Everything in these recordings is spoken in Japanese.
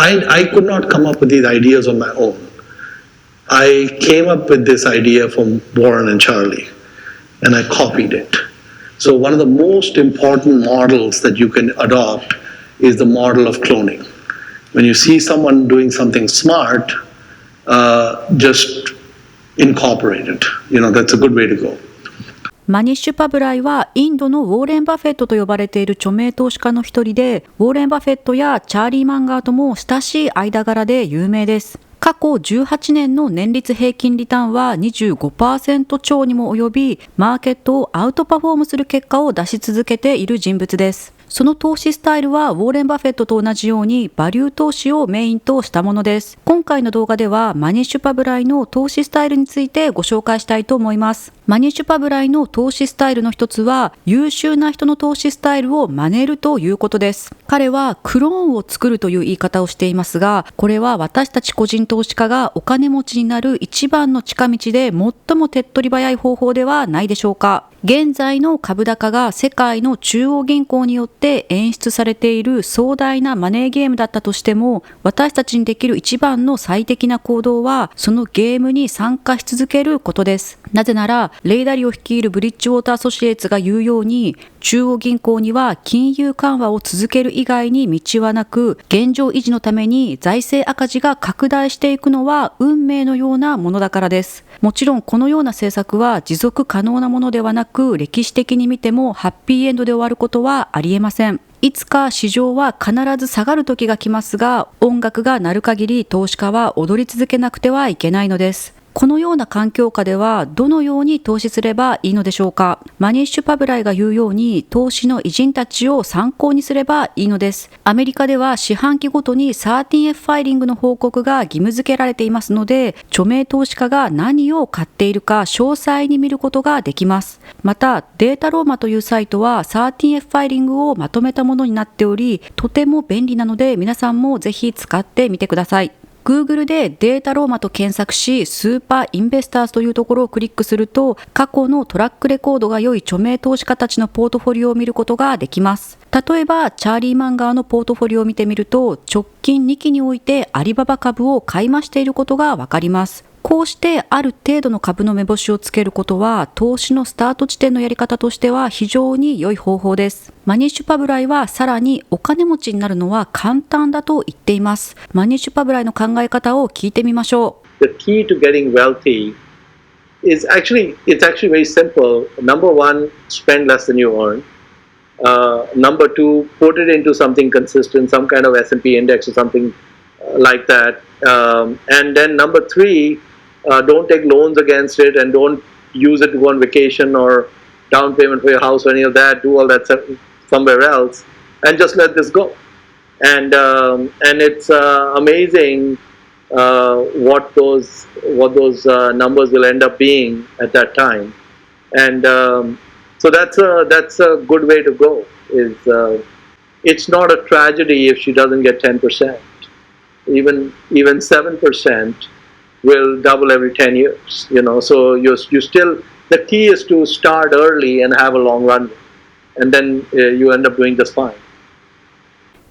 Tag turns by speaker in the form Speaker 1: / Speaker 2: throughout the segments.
Speaker 1: I could not come up with these ideas on my own. I came up with this idea from Warren and Charlie, and I copied it. So one of the most important models that you can adopt is the model of cloning. When you see someone doing something smart, just incorporate it. That's a good way to go.
Speaker 2: マニッシュパブライはインドのウォーレンバフェットと呼ばれている著名投資家の一人で、ウォーレンバフェットやチャーリーマンガーとも親しい間柄で有名です。過去18年の年率平均リターンは 25% 超にも及び、マーケットをアウトパフォームする結果を出し続けている人物です。その投資スタイルはウォーレン・バフェットと同じようにバリュー投資をメインとしたものです。今回の動画ではマニッシュパブライの投資スタイルについてご紹介したいと思います。マニッシュパブライの投資スタイルの一つは、優秀な人の投資スタイルを真似るということです。彼はクローンを作るという言い方をしていますが、これは私たち個人投資家がお金持ちになる一番の近道で最も手っ取り早い方法ではないでしょうか。現在の株高が世界の中央銀行によって演出されている壮大なマネーゲームだったとしても、私たちにできる一番の最適な行動は、そのゲームに参加し続けることです。なぜなら、レイダリを率いるブリッジウォーターアソシエイツが言うように、中央銀行には金融緩和を続ける以外に道はなく、現状維持のために財政赤字が拡大していくのは運命のようなものだからです。もちろんこのような政策は持続可能なものではなく、歴史的に見てもハッピーエンドで終わることはありえません。いつか市場は必ず下がる時が来ますが、音楽が鳴る限り投資家は踊り続けなくてはいけないのです。このような環境下ではどのように投資すればいいのでしょうか。マニッシュパブライが言うように、投資の偉人たちを参考にすればいいのです。アメリカでは四半期ごとに 13F ファイリングの報告が義務付けられていますので、著名投資家が何を買っているか詳細に見ることができます。また、データローマというサイトは 13F ファイリングをまとめたものになっており、とても便利なので皆さんもぜひ使ってみてください。Google でデータローマと検索し、スーパーインベスターズというところをクリックすると、過去のトラックレコードが良い著名投資家たちのポートフォリオを見ることができます。例えば、チャーリーマンガーのポートフォリオを見てみると、直近2期においてアリババ株を買い増していることがわかります。こうしてある程度の株の目星をつけることは、投資のスタート地点のやり方としては非常に良い方法です。マニッシュパブライはさらにお金持ちになるのは簡単だと言っています。マニッシュパブライの考え方を聞いてみましょ
Speaker 1: う。The key to getting wealthy is actually very simple. Number one, spend less than you earn. Number two, put it into something consistent, some kind of S&P index or something like that. And then number three, don't take loans against it and don't use it to go on vacation or down payment for your house or any of that. Do all that somewhere else and just let this go. And it's amazing what those numbers will end up being at that time. And so that's a good way to go. It's not a tragedy if she doesn't get 10%. Even 7% will double every 10 years, so you still, the key is to start early and have a long run, and then you end up doing just fine.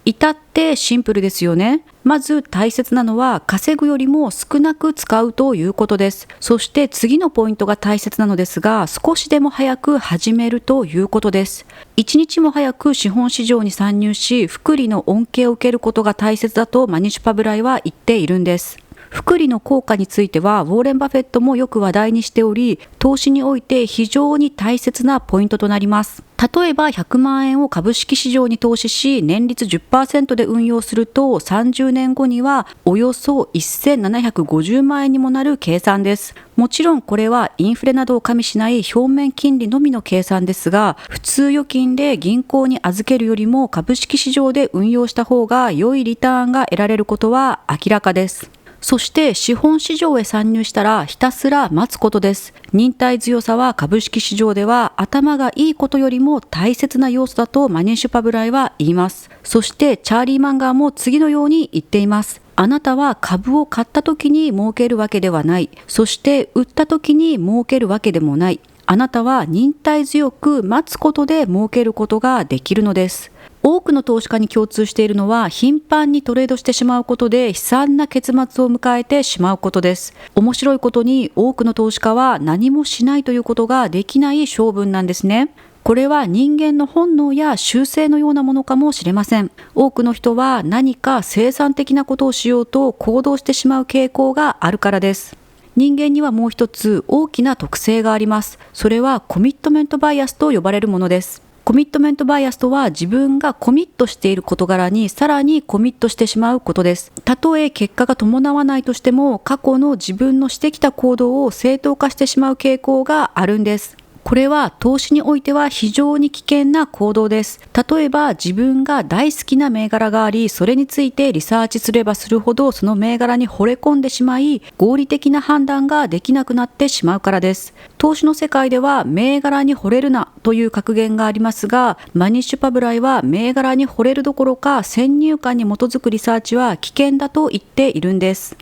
Speaker 2: 至ってシンプルですよね。まず大切なのは稼ぐよりも少なく使うということです。そして次のポイントが大切なのですが、少しでも早く始めるということです。一日も早く資本市場に参入し、複利の恩恵を受けることが大切だとマニッシュパブライは言っているんです。複利の効果についてはウォーレン・バフェットもよく話題にしており、投資において非常に大切なポイントとなります。例えば100万円を株式市場に投資し、年率 10% で運用すると30年後にはおよそ1750万円にもなる計算です。もちろんこれはインフレなどを加味しない表面金利のみの計算ですが、普通預金で銀行に預けるよりも株式市場で運用した方が良いリターンが得られることは明らかです。そして資本市場へ参入したらひたすら待つことです。忍耐強さは株式市場では頭がいいことよりも大切な要素だとマニッシュパブライは言います。そしてチャーリーマンガーも次のように言っています。あなたは株を買った時に儲けるわけではない。そして売った時に儲けるわけでもない。あなたは忍耐強く待つことで儲けることができるのです。多くの投資家に共通しているのは、頻繁にトレードしてしまうことで悲惨な結末を迎えてしまうことです。面白いことに、多くの投資家は何もしないということができない性分なんですね。これは人間の本能や習性のようなものかもしれません。多くの人は何か生産的なことをしようと行動してしまう傾向があるからです。人間にはもう一つ大きな特性があります。それはコミットメントバイアスと呼ばれるものです。コミットメントバイアスとは、自分がコミットしている事柄にさらにコミットしてしまうことです。たとえ結果が伴わないとしても、過去の自分のしてきた行動を正当化してしまう傾向があるんです。これは投資においては非常に危険な行動です。例えば自分が大好きな銘柄があり、それについてリサーチすればするほどその銘柄に惚れ込んでしまい、合理的な判断ができなくなってしまうからです。投資の世界では銘柄に惚れるなという格言がありますが、マニッシュパブライは銘柄に惚れるどころか先入観に基づくリサーチは危険だと言っているんです。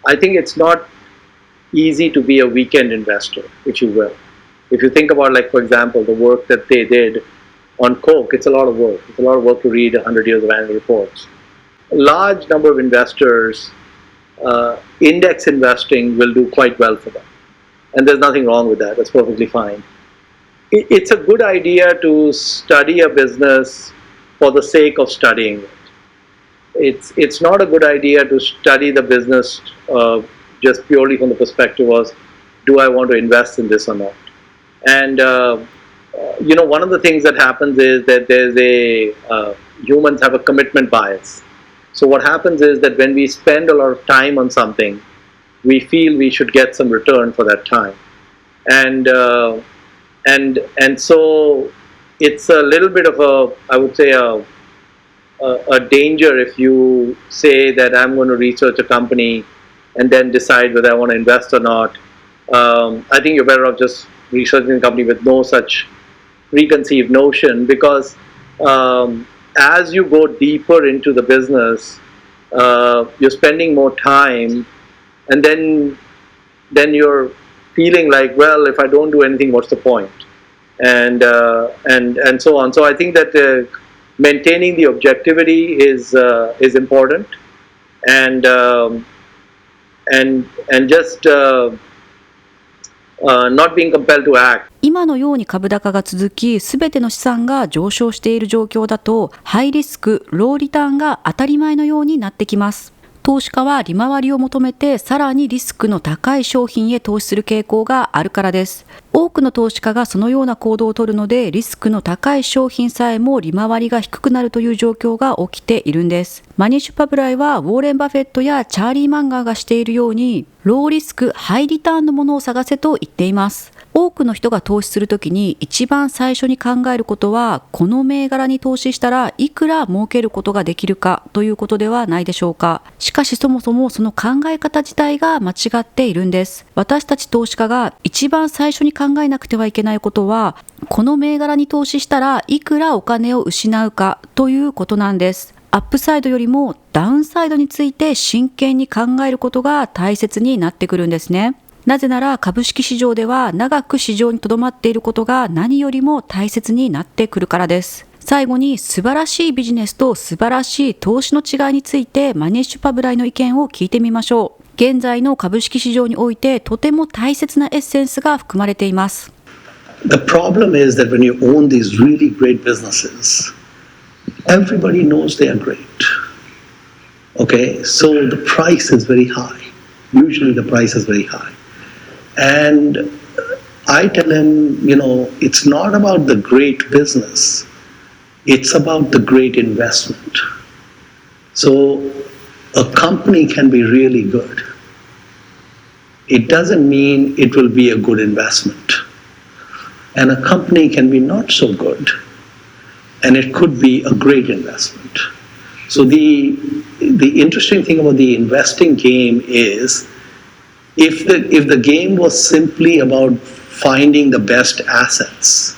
Speaker 1: I think it's not easy to be a weekend investor, which you will.If you think about, like, for example, the work that they did on Coke, it's a lot of work. It's a lot of work to read 100 years of annual reports. A large number of investors, index investing will do quite well for them. And there's nothing wrong with that. That's perfectly fine. It's a good idea to study a business for the sake of studying it. It's not a good idea to study the business just purely from the perspective of, do I want to invest in this or not?And one of the things that happens is that humans have a commitment bias. So what happens is that when we spend a lot of time on something, we feel we should get some return for that time, and so it's a little bit of I would say a danger if you say that I'm going to research a company and then decide whether I want to invest or not. I think you're better off just researching a company with no such preconceived notion, because as you go deeper into the business, you're spending more time, and then you're feeling like, well, if I don't do anything, what's the point? And so on. So I think that maintaining the objectivity is important, and just not being compelled to act.
Speaker 2: 今のように株高が続き、すべての資産が上昇している状況だと、ハイリスク、ローリターンが当たり前のようになってきます。投資家は利回りを求めて、さらにリスクの高い商品へ投資する傾向があるからです。多くの投資家がそのような行動を取るので、リスクの高い商品さえも利回りが低くなるという状況が起きているんです。マニッシュパブライはウォーレン・バフェットやチャーリーマンガーがしているように、ローリスク、ハイリターンのものを探せと言っています。多くの人が投資するときに一番最初に考えることは、この銘柄に投資したらいくら儲けることができるかということではないでしょうか。しかしそもそもその考え方自体が間違っているんです。私たち投資家が一番最初に考えなくてはいけないことは、この銘柄に投資したらいくらお金を失うかということなんです。アップサイドよりもダウンサイドについて真剣に考えることが大切になってくるんですね。なぜなら株式市場では長く市場に留まっていることが何よりも大切になってくるからです。最後に、素晴らしいビジネスと素晴らしい投資の違いについてマニッシュパブライの意見を聞いてみましょう。現在の株式市場においてとても大切なエッセンスが含まれています。
Speaker 3: The problem is that when you own these really great businesses, everybody knows they are great. Okay, so the price is very high. Usually the price is very high.And I tell him, it's not about the great business, it's about the great investment. So a company can be really good. It doesn't mean it will be a good investment. And a company can be not so good, and it could be a great investment. So the interesting thing about the investing game is, if the game was simply about finding the best assets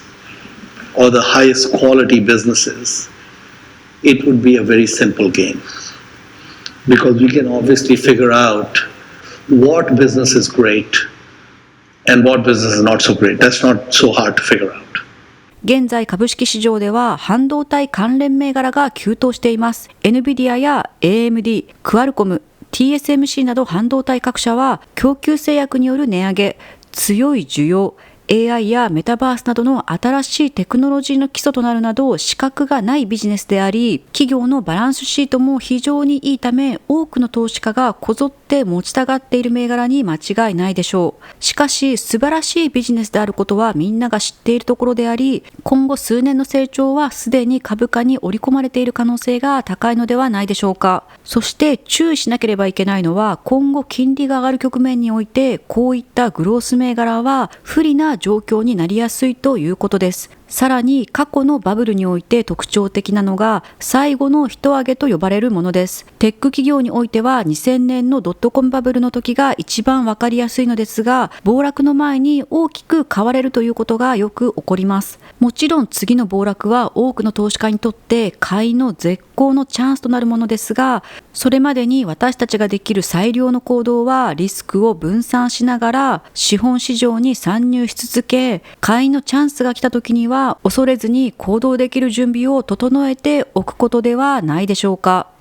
Speaker 3: or the highest quality businesses, it would be a very simple game, because we can obviously figure out what business is great and what business is not so great. That's not so hard to figure out.
Speaker 2: 現在株式市場では半導体関連銘柄が急騰しています。NVIDIA や AMD、クアルコム、TSMC など半導体各社は供給制約による値上げ、強い需要、AI やメタバースなどの新しいテクノロジーの基礎となるなど資格がないビジネスであり、企業のバランスシートも非常にいいため、多くの投資家がこぞって持ちたがっている銘柄に間違いないでしょう。しかし素晴らしいビジネスであることはみんなが知っているところであり、今後数年の成長はすでに株価に織り込まれている可能性が高いのではないでしょうか。そして注意しなければいけないのは、今後金利が上がる局面においてこういったグロース銘柄は不利な状況になりやすいということです。さらに過去のバブルにおいて特徴的なのが最後の一上げと呼ばれるものです。テック企業においては2000年のドットコムバブルの時が一番わかりやすいのですが、暴落の前に大きく買われるということがよく起こります。もちろん次の暴落は多くの投資家にとって買いの絶好のチャンスとなるものですが、それまでに私たちができる最良の行動はリスクを分散しながら資本市場に参入し続け、買いのチャンスが来た時には恐れずに行動できる準備を整えておくことではないでしょうか。